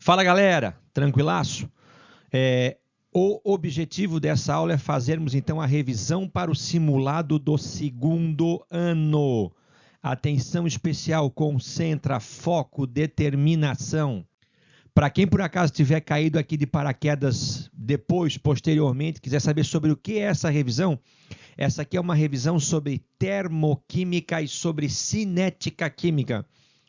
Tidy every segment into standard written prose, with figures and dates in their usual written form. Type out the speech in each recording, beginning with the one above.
Fala galera, tranquilaço? O objetivo dessa aula é fazermos então a revisão para o simulado do segundo ano. Atenção especial, concentra, foco, determinação. Para quem por acaso tiver caído aqui de paraquedas depois, posteriormente, quiser saber sobre o que é essa revisão, essa aqui é uma revisão sobre termoquímica e sobre cinética química.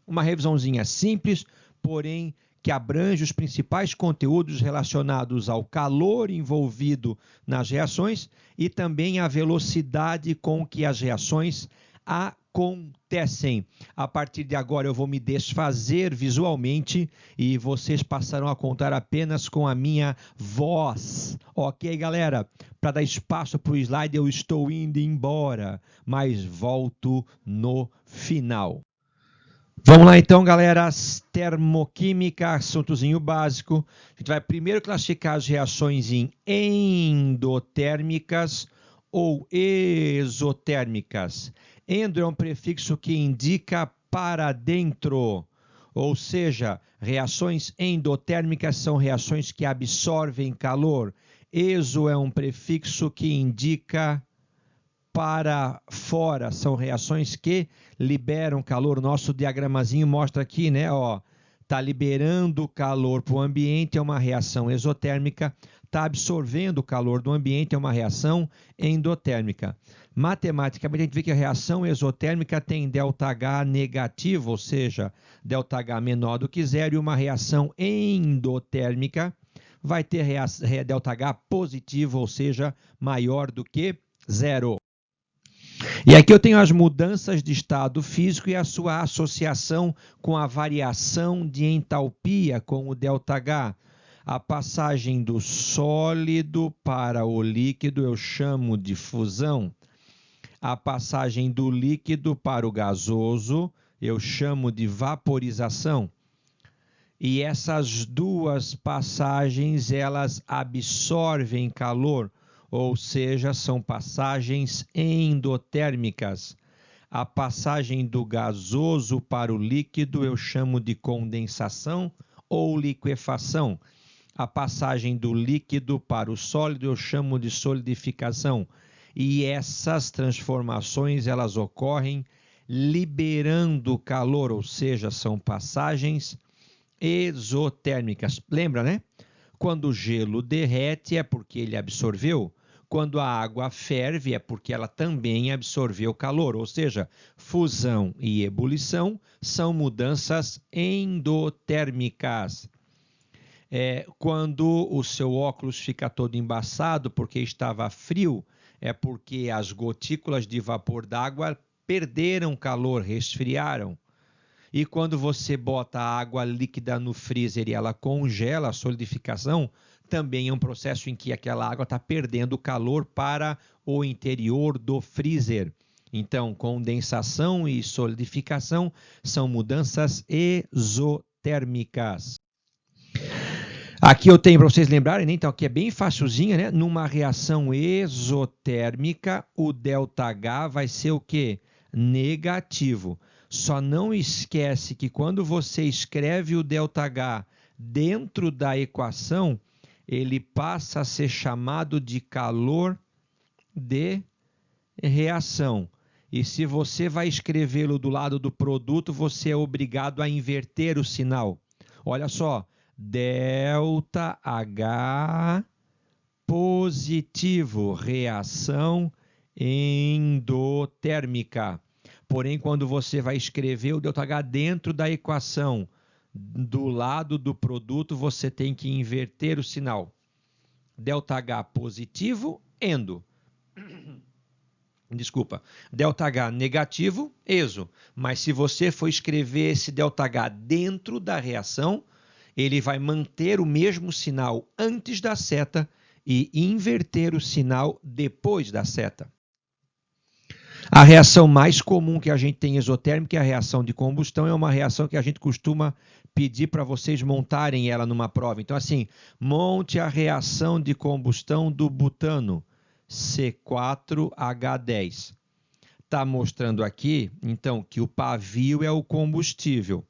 Uma revisãozinha simples, porém que abrange os principais conteúdos relacionados ao calor envolvido nas reações e também a velocidade com que as reações acontecem. A partir de agora eu vou me desfazer visualmente e vocês passarão a contar apenas com a minha voz. Ok, galera? Para dar espaço para o slide eu estou indo embora, mas volto no final. Vamos lá então, galera, termoquímica, assuntozinho básico. A gente vai primeiro classificar as reações em endotérmicas ou exotérmicas. Endo é um prefixo que indica para dentro, ou seja, reações endotérmicas são reações que absorvem calor. Exo é um prefixo que indica para fora, são reações que liberam calor. O nosso diagramazinho mostra aqui, né? Ó, tá liberando calor para o ambiente, é uma reação exotérmica. Está absorvendo o calor do ambiente, é uma reação endotérmica. Matematicamente, a gente vê que a reação exotérmica tem ΔH negativo, ou seja, ΔH menor do que zero, e uma reação endotérmica vai ter ΔH positivo, ou seja, maior do que zero. E aqui eu tenho as mudanças de estado físico e a sua associação com a variação de entalpia, com o ΔH. A passagem do sólido para o líquido eu chamo de fusão. A passagem do líquido para o gasoso eu chamo de vaporização. E essas duas passagens, elas absorvem calor, ou seja, são passagens endotérmicas. A passagem do gasoso para o líquido eu chamo de condensação ou liquefação. A passagem do líquido para o sólido eu chamo de solidificação. E essas transformações elas ocorrem liberando calor, ou seja, são passagens exotérmicas. Lembra, né? Quando o gelo derrete é porque ele absorveu. Quando a água ferve é porque ela também absorveu calor. Ou seja, fusão e ebulição são mudanças endotérmicas. Quando o seu óculos fica todo embaçado porque estava frio, é porque as gotículas de vapor d'água perderam calor, resfriaram. E quando você bota a água líquida no freezer e ela congela, a solidificação, também é um processo em que aquela água está perdendo calor para o interior do freezer. Então, condensação e solidificação são mudanças exotérmicas. Aqui eu tenho para vocês lembrarem, né? Então aqui é bem facilzinha, né? Numa reação exotérmica, o ΔH vai ser o quê? Negativo. Só não esquece que quando você escreve o ΔH dentro da equação, ele passa a ser chamado de calor de reação. E se você vai escrevê-lo do lado do produto, você é obrigado a inverter o sinal. Olha só, ΔH positivo, reação endotérmica. Porém, quando você vai escrever o ΔH dentro da equação, do lado do produto, você tem que inverter o sinal. ΔH positivo, endo. Desculpa. ΔH negativo, exo. Mas se você for escrever esse ΔH dentro da reação, ele vai manter o mesmo sinal antes da seta e inverter o sinal depois da seta. A reação mais comum que a gente tem exotérmica é a reação de combustão, é uma reação que a gente costuma pedir para vocês montarem ela numa prova. Então, assim, monte a reação de combustão do butano, C4H10. Está mostrando aqui, então, que o pavio é o combustível.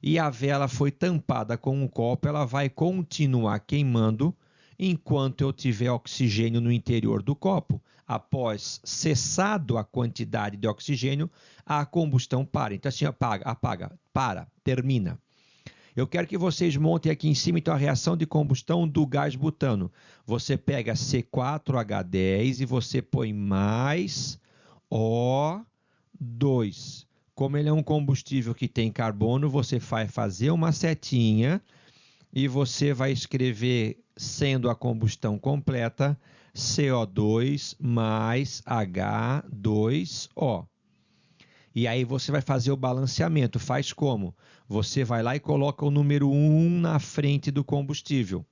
e a vela foi tampada com um copo, ela vai continuar queimando enquanto eu tiver oxigênio no interior do copo. Após cessado a quantidade de oxigênio, a combustão para. Então, assim, termina. Eu quero que vocês montem aqui em cima, então, a reação de combustão do gás butano. Você pega C4H10 e você põe mais O2. Como ele é um combustível que tem carbono, você vai fazer uma setinha e você vai escrever, sendo a combustão completa, CO2 mais H2O. E aí você vai fazer o balanceamento. Faz como? Você vai lá e coloca o número 1 na frente do combustível.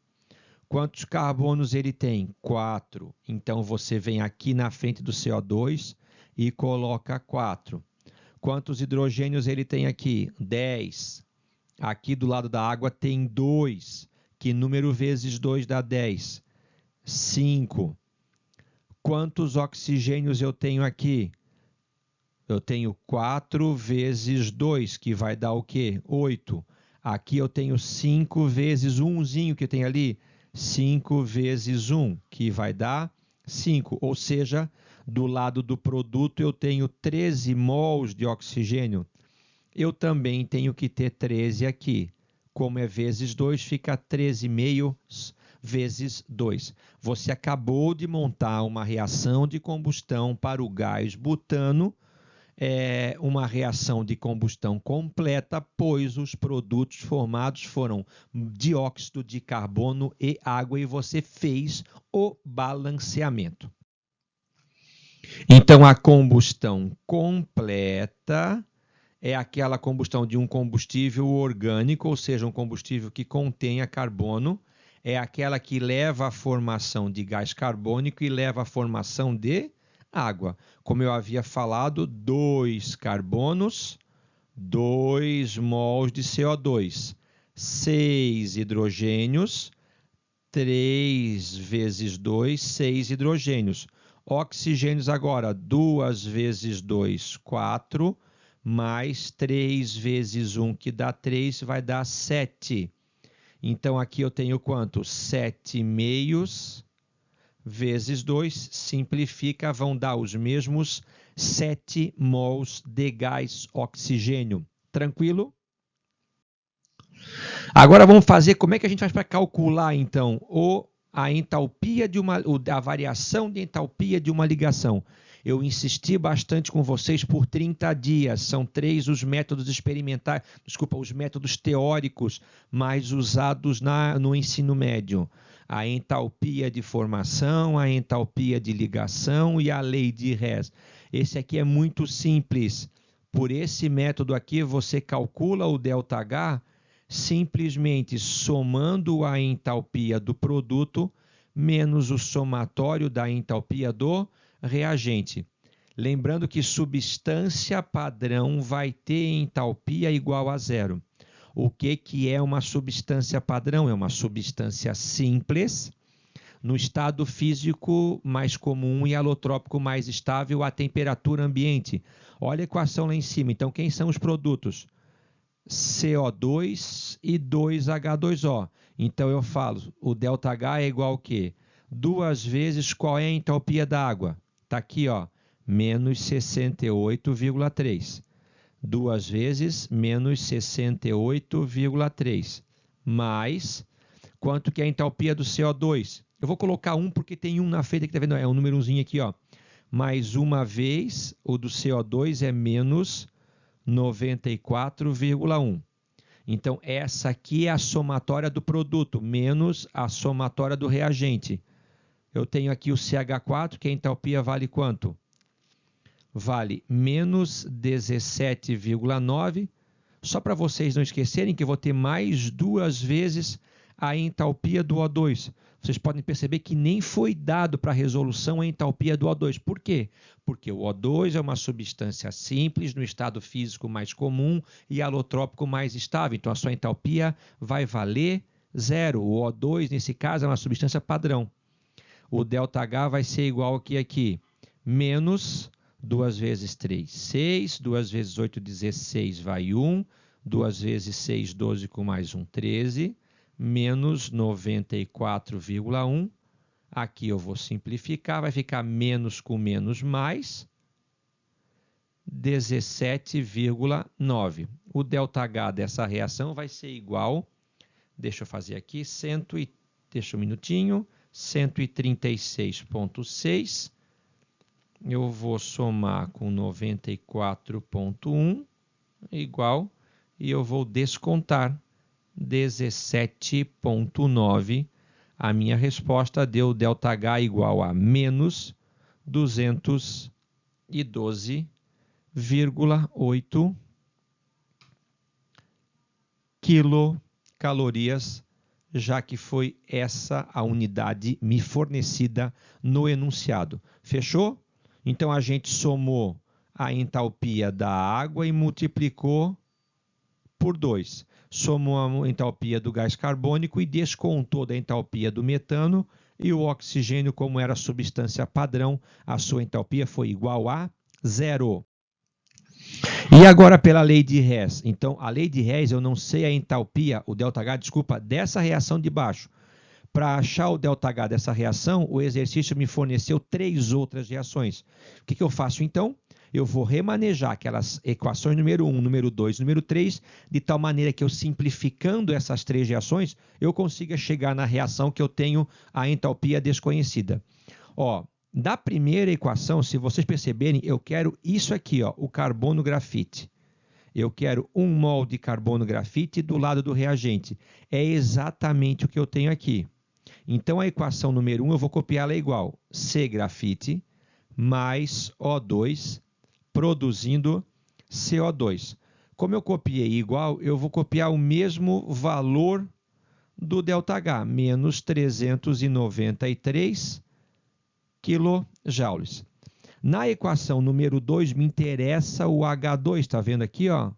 Quantos carbonos ele tem? 4. Então você vem aqui na frente do CO2 e coloca 4. Quantos hidrogênios ele tem aqui? 10. Aqui do lado da água tem 2. Que número vezes 2 dá 10? 5. Quantos oxigênios eu tenho aqui? Eu tenho 4 vezes 2, que vai dar o quê? 8. Aqui eu tenho 5 vezes 1zinho que tem ali. 5 vezes 1, que vai dar 5. Ou seja, do lado do produto eu tenho 13 mols de oxigênio. Eu também tenho que ter 13 aqui. Como é vezes 2, fica 13,5 vezes 2. Você acabou de montar uma reação de combustão para o gás butano, uma reação de combustão completa, pois os produtos formados foram dióxido de carbono e água, e você fez o balanceamento. Então, a combustão completa é aquela combustão de um combustível orgânico, ou seja, um combustível que contenha carbono, é aquela que leva à formação de gás carbônico e leva à formação de água. Como eu havia falado, 2 carbonos, 2 mols de CO2, 6 hidrogênios, 3 vezes 2, 6 hidrogênios. Oxigênios agora, 2 vezes 2, 4, mais 3 vezes 1, que dá 3, vai dar 7. Então, aqui eu tenho quanto? 7,5 vezes 2, simplifica, vão dar os mesmos 7 mols de gás oxigênio. Tranquilo? Agora vamos fazer, como é que a gente faz para calcular, então, a entalpia a variação de entalpia de uma ligação. Eu insisti bastante com vocês por 30 dias. São 3 os métodos experimentais, os métodos teóricos mais usados no ensino médio. A entalpia de formação, a entalpia de ligação e a lei de Hess. Esse aqui é muito simples. Por esse método aqui, você calcula o ΔH simplesmente somando a entalpia do produto menos o somatório da entalpia do reagente. Lembrando que substância padrão vai ter entalpia igual a 0. O que é uma substância padrão? É uma substância simples, no estado físico mais comum e alotrópico mais estável à temperatura ambiente. Olha a equação lá em cima. Então, quem são os produtos? CO2 e 2H2O. Então, eu falo, o ΔH é igual ao quê? 2 vezes qual é a entalpia da água? Está aqui, ó, menos 68,3. 2 vezes menos 68,3. Mais, quanto que é a entalpia do CO2? Eu vou colocar 1 porque tem 1 na frente, que tá vendo? É um númerozinho aqui, ó. Mais uma vez, o do CO2 é menos 94,1. Então, essa aqui é a somatória do produto, menos a somatória do reagente. Eu tenho aqui o CH4, que a entalpia vale quanto? Vale menos 17,9. Só para vocês não esquecerem que eu vou ter mais 2 vezes a entalpia do O2. Vocês podem perceber que nem foi dado para a resolução a entalpia do O2. Por quê? Porque o O2 é uma substância simples, no estado físico mais comum e alotrópico mais estável. Então, a sua entalpia vai valer 0. O O2, nesse caso, é uma substância padrão. O ΔH vai ser igual aqui, menos 2 vezes 3, 6, 2 vezes 8, 16, vai 1, 2 vezes 6, 12 com mais 1, 13, menos 94,1. Aqui eu vou simplificar, vai ficar menos com menos mais, 17,9. O ΔH dessa reação vai ser igual, deixa eu fazer aqui, deixa um minutinho, 136,6. Eu vou somar com 94,1, igual, e eu vou descontar 17,9. A minha resposta deu ΔH igual a menos 212,8 quilocalorias, já que foi essa a unidade me fornecida no enunciado. Fechou? Então, a gente somou a entalpia da água e multiplicou por 2. Somou a entalpia do gás carbônico e descontou da entalpia do metano, e o oxigênio, como era substância padrão, a sua entalpia foi igual a 0. E agora pela lei de Hess. Então, a lei de Hess, eu não sei a entalpia, o ΔH, desculpa, dessa reação de baixo. Para achar o ΔH dessa reação, o exercício me forneceu 3 outras reações. O que eu faço então? Eu vou remanejar aquelas equações número 1, número 2, número 3, de tal maneira que eu, simplificando essas 3 reações, eu consiga chegar na reação que eu tenho a entalpia desconhecida. Ó, da primeira equação, se vocês perceberem, eu quero isso aqui, ó, o carbono grafite. Eu quero 1 mol de carbono grafite do lado do reagente. É exatamente o que eu tenho aqui. Então, a equação número 1, eu vou copiá-la igual C grafite mais O2 produzindo CO2. Como eu copiei igual, eu vou copiar o mesmo valor do ΔH, menos 393 kJ. Na equação número 2, me interessa o H2, está vendo aqui, ó?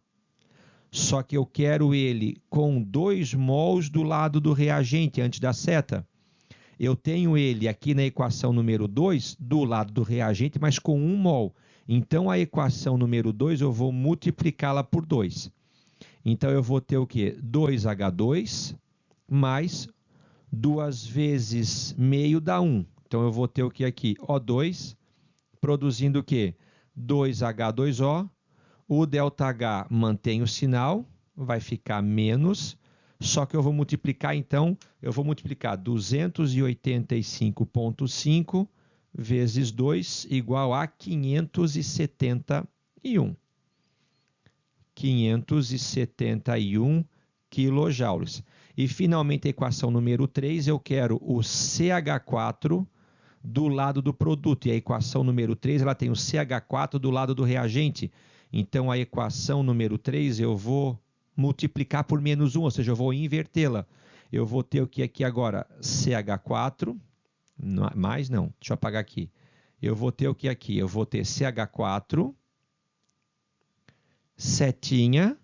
Só que eu quero ele com 2 mols do lado do reagente, antes da seta. Eu tenho ele aqui na equação número 2, do lado do reagente, mas com 1 mol. Então, a equação número 2, eu vou multiplicá-la por 2. Então, eu vou ter o quê? 2H2 mais 2 vezes meio dá 1. Então, eu vou ter o que aqui? O2, produzindo o quê? 2H2O. O ΔH mantém o sinal, vai ficar menos, só que eu vou multiplicar, então, eu vou multiplicar 285,5 vezes 2 igual a 571. 571 quilojoules. E, finalmente, a equação número 3, eu quero o CH4 do lado do produto. E a equação número 3, ela tem o CH4 do lado do reagente. Então, a equação número 3, eu vou multiplicar por menos 1, ou seja, eu vou invertê-la. Eu vou ter o que aqui agora? CH4, mais não, deixa eu apagar aqui. Eu vou ter o que aqui? Eu vou ter CH4, setinha,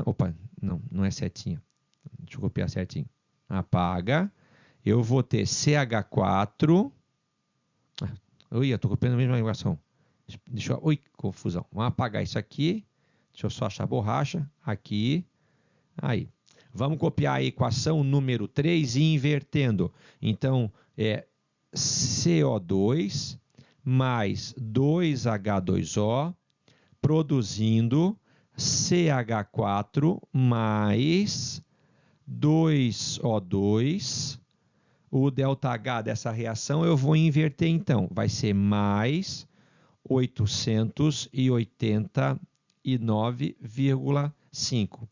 opa, não é setinha, deixa eu copiar certinho. Apaga, eu vou ter CH4, eu estou copiando a mesma equação. Oi, confusão. Vamos apagar isso aqui. Deixa eu só achar a borracha. Aqui. Aí. Vamos copiar a equação número 3 e invertendo. Então, é CO2 mais 2H2O produzindo CH4 mais 2O2. O ΔH dessa reação eu vou inverter, então. Vai ser mais 889,5.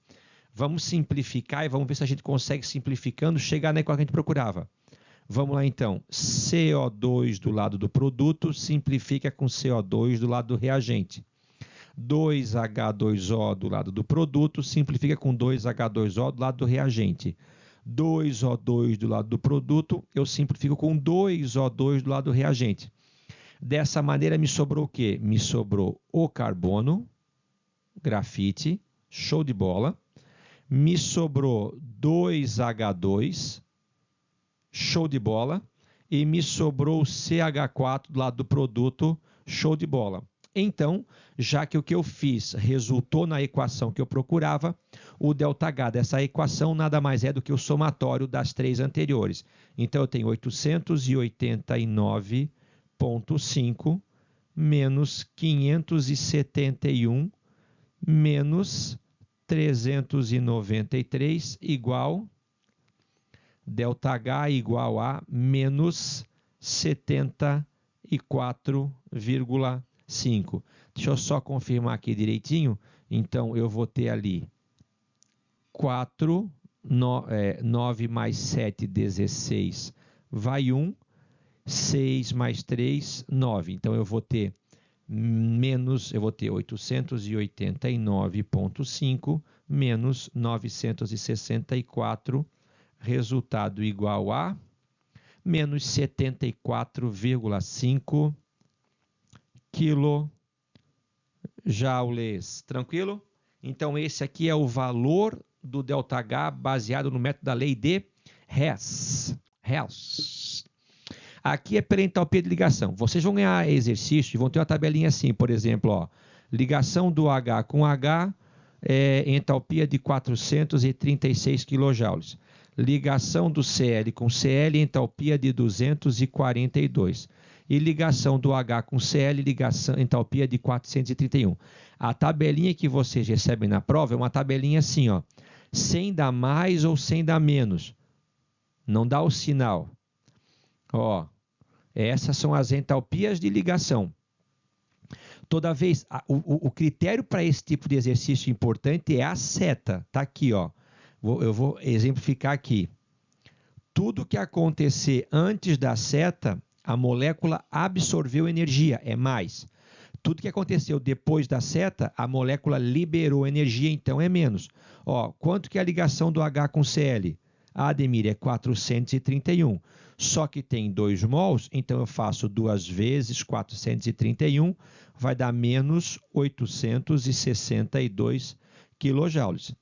Vamos simplificar e vamos ver se a gente consegue, simplificando, chegar na equação que a gente procurava. Vamos lá, então. CO2 do lado do produto simplifica com CO2 do lado do reagente. 2H2O do lado do produto simplifica com 2H2O do lado do reagente. 2O2 do lado do produto, eu simplifico com 2O2 do lado do reagente. Dessa maneira, me sobrou o quê? Me sobrou o carbono, grafite, show de bola. Me sobrou 2H2, show de bola. E me sobrou o CH4 do lado do produto, show de bola. Então, já que o que eu fiz resultou na equação que eu procurava, o ΔH dessa equação nada mais é do que o somatório das três anteriores. Então, eu tenho 889,5 menos 571 menos 393 igual ΔH igual a menos 74,5. Deixa eu só confirmar aqui direitinho. Então, eu vou ter ali 9 mais 7, 16, vai 1. 6 mais 3, 9. Então, eu vou ter 889,5 menos 964, resultado igual a menos 74,5 quilojoules. Tranquilo? Então, esse aqui é o valor do ΔH baseado no método da lei de Hess. Aqui é pela entalpia de ligação. Vocês vão ganhar exercício e vão ter uma tabelinha assim, por exemplo, ó, ligação do H com H, entalpia de 436 kJ. Ligação do Cl com Cl, entalpia de 242. E ligação do H com Cl, entalpia de 431. A tabelinha que vocês recebem na prova é uma tabelinha assim, ó, sem dar mais ou sem dar menos. Não dá o sinal. Ó, essas são as entalpias de ligação. Toda vez, o critério para esse tipo de exercício importante é a seta. Está aqui, ó. Eu vou exemplificar aqui. Tudo que acontecer antes da seta, a molécula absorveu energia, é mais. Tudo que aconteceu depois da seta, a molécula liberou energia, então é menos. Ó, quanto que é a ligação do H com Cl? Ademir, é 431. Só que tem 2 mols, então eu faço 2 vezes 431, vai dar menos 862 kJ.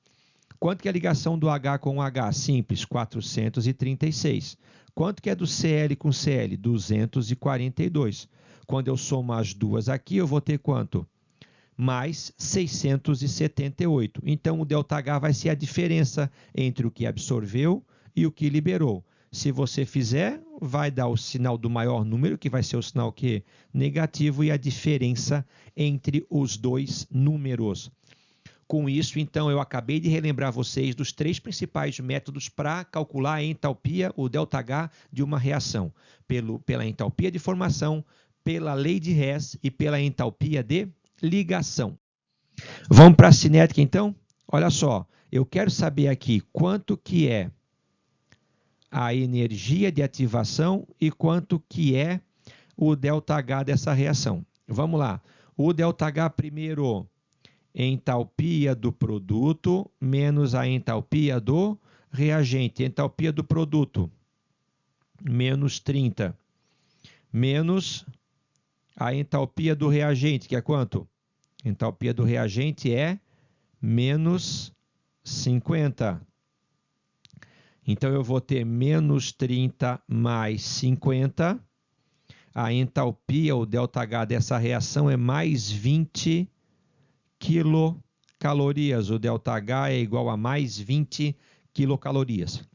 Quanto que é a ligação do H com H? Simples, 436. Quanto que é do Cl com Cl? 242. Quando eu somo as duas aqui, eu vou ter quanto? Mais 678. Então, o ΔH vai ser a diferença entre o que absorveu e o que liberou. Se você fizer, vai dar o sinal do maior número, que vai ser o sinal que negativo, e a diferença entre os dois números. Com isso, então, eu acabei de relembrar vocês dos 3 principais métodos para calcular a entalpia, o ΔH, de uma reação. Pela entalpia de formação, pela lei de Hess e pela entalpia de ligação. Vamos para a cinética, então? Olha só, eu quero saber aqui quanto que é a energia de ativação e quanto que é o ΔH dessa reação. Vamos lá. O ΔH primeiro, entalpia do produto menos a entalpia do reagente. Entalpia do produto, menos 30. Menos a entalpia do reagente, que é quanto? Entalpia do reagente é menos 50. Então, eu vou ter menos 30 mais 50. A entalpia, o ΔH dessa reação é mais 20 quilocalorias. O ΔH é igual a mais 20 quilocalorias.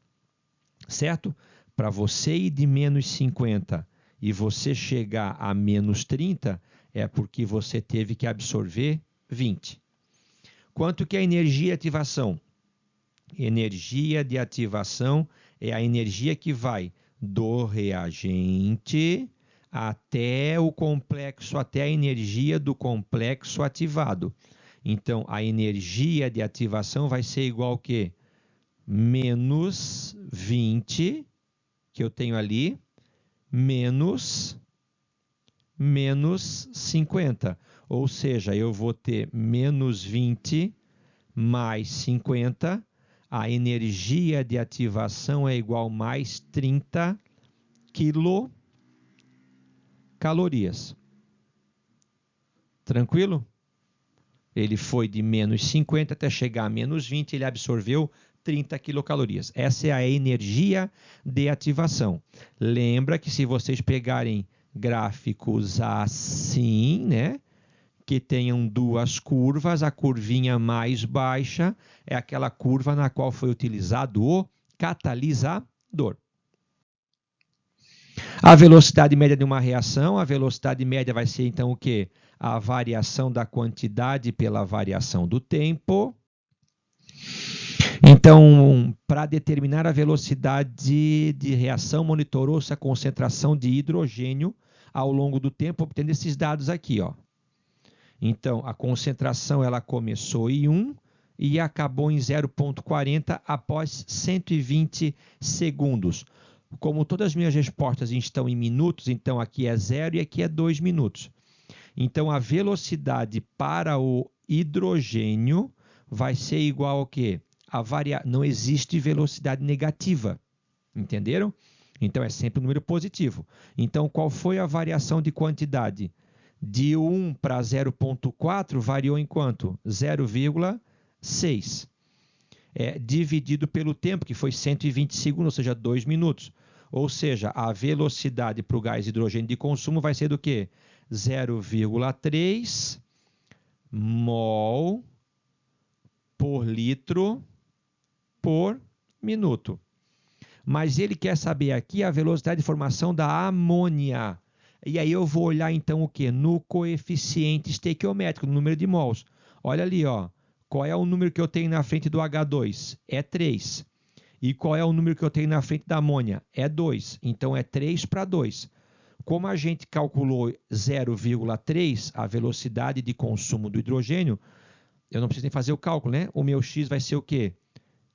Certo? Para você ir de menos 50 e você chegar a menos 30, é porque você teve que absorver 20. Quanto que é a energia de ativação? Energia de ativação é a energia que vai do reagente até o complexo, até a energia do complexo ativado. Então, a energia de ativação vai ser igual ao quê? Menos 20, que eu tenho ali, menos 50. Ou seja, eu vou ter menos 20 mais 50. A energia de ativação é igual a mais 30 quilocalorias. Tranquilo? Ele foi de menos 50 até chegar a menos 20, ele absorveu 30 quilocalorias. Essa é a energia de ativação. Lembra que se vocês pegarem gráficos assim, né, que tenham duas curvas. A curvinha mais baixa é aquela curva na qual foi utilizado o catalisador. A velocidade média de uma reação, a velocidade média vai ser então o quê? A variação da quantidade pela variação do tempo. Então, para determinar a velocidade de reação, monitorou-se a concentração de hidrogênio ao longo do tempo, obtendo esses dados aqui, ó. Então, a concentração ela começou em 1 e acabou em 0,40 após 120 segundos. Como todas as minhas respostas estão em minutos, então aqui é 0 e aqui é 2 minutos. Então, a velocidade para o hidrogênio vai ser igual ao quê? Não existe velocidade negativa, entenderam? Então, é sempre um número positivo. Então, qual foi a variação de quantidade? De 1 para 0,4 variou em quanto? 0,6. Dividido pelo tempo, que foi 120 segundos, ou seja, 2 minutos. Ou seja, a velocidade para o gás hidrogênio de consumo vai ser do quê? 0,3 mol por litro por minuto. Mas ele quer saber aqui a velocidade de formação da amônia. E aí eu vou olhar então o quê? No coeficiente estequiométrico, no número de mols. Olha ali, ó. Qual é o número que eu tenho na frente do H2? É 3. E qual é o número que eu tenho na frente da amônia? É 2. Então é 3 para 2. Como a gente calculou 0,3, a velocidade de consumo do hidrogênio, eu não preciso nem fazer o cálculo, né? O meu x vai ser o quê?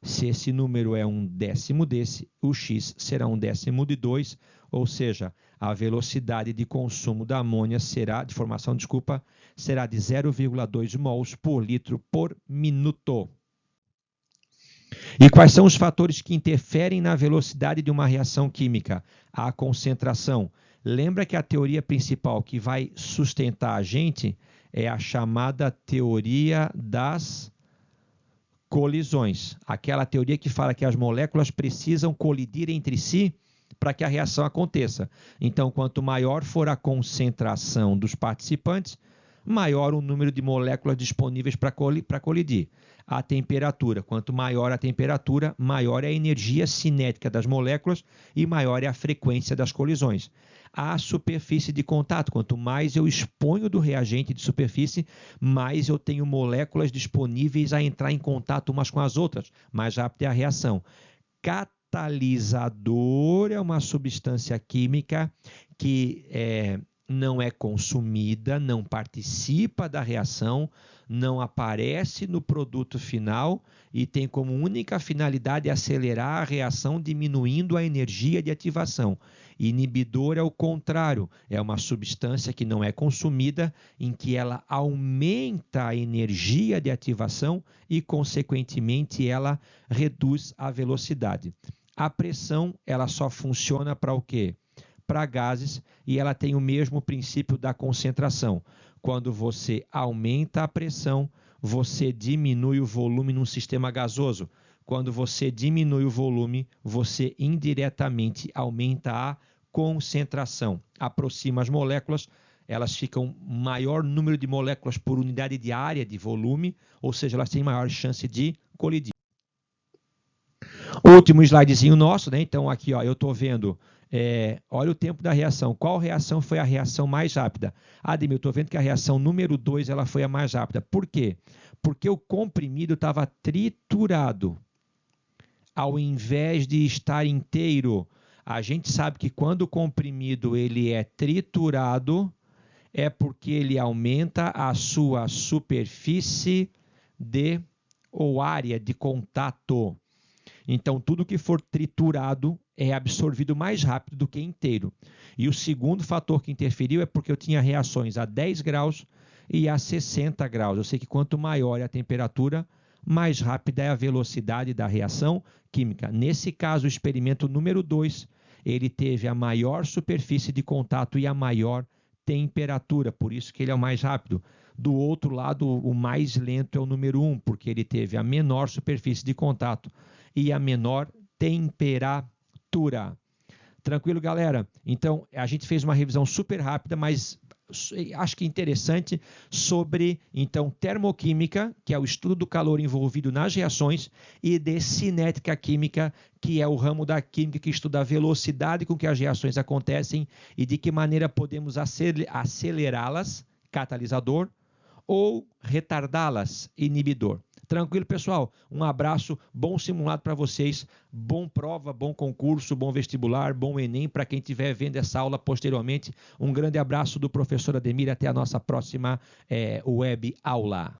Se esse número é um décimo desse, o x será um décimo de 2, ou seja, a velocidade de consumo da amônia será de 0,2 mols por litro por minuto. E quais são os fatores que interferem na velocidade de uma reação química? A concentração. Lembra que a teoria principal que vai sustentar a gente é a chamada teoria das colisões. Aquela teoria que fala que as moléculas precisam colidir entre si para que a reação aconteça. Então, quanto maior for a concentração dos participantes, maior o número de moléculas disponíveis para colidir. A temperatura, quanto maior a temperatura, maior é a energia cinética das moléculas e maior é a frequência das colisões. A superfície de contato, quanto mais eu exponho do reagente de superfície, mais eu tenho moléculas disponíveis a entrar em contato umas com as outras, mais rápida é a reação. Catalisador é uma substância química que não é consumida, não participa da reação, não aparece no produto final e tem como única finalidade acelerar a reação diminuindo a energia de ativação. Inibidor é o contrário, é uma substância que não é consumida, em que ela aumenta a energia de ativação e, consequentemente, ela reduz a velocidade. A pressão, ela só funciona para o quê? Para gases, e ela tem o mesmo princípio da concentração. Quando você aumenta a pressão, você diminui o volume num sistema gasoso. Quando você diminui o volume, você indiretamente aumenta a concentração. Aproxima as moléculas, elas ficam maior número de moléculas por unidade de área de volume, ou seja, elas têm maior chance de colidir. Último slidezinho nosso, né? Então aqui, ó, eu estou vendo, olha o tempo da reação. Qual reação foi a reação mais rápida? Ademir, eu estou vendo que a reação número 2 ela foi a mais rápida. Por quê? Porque o comprimido estava triturado, ao invés de estar inteiro. A gente sabe que quando o comprimido ele é triturado, é porque ele aumenta a sua superfície ou área de contato. Então, tudo que for triturado é absorvido mais rápido do que inteiro. E o segundo fator que interferiu é porque eu tinha reações a 10 graus e a 60 graus. Eu sei que quanto maior é a temperatura, mais rápida é a velocidade da reação química. Nesse caso, o experimento número 2, ele teve a maior superfície de contato e a maior temperatura, por isso que ele é o mais rápido. Do outro lado, o mais lento é o número 1, porque ele teve a menor superfície de contato e a menor temperatura. Tranquilo, galera? Então, a gente fez uma revisão super rápida, mas acho que interessante, sobre, então, termoquímica, que é o estudo do calor envolvido nas reações, e de cinética química, que é o ramo da química que estuda a velocidade com que as reações acontecem e de que maneira podemos acelerá-las, catalisador, ou retardá-las, inibidor. Tranquilo, pessoal? Um abraço, bom simulado para vocês, bom prova, bom concurso, bom vestibular, bom Enem, para quem estiver vendo essa aula posteriormente. Um grande abraço do professor Ademir, até a nossa próxima web aula.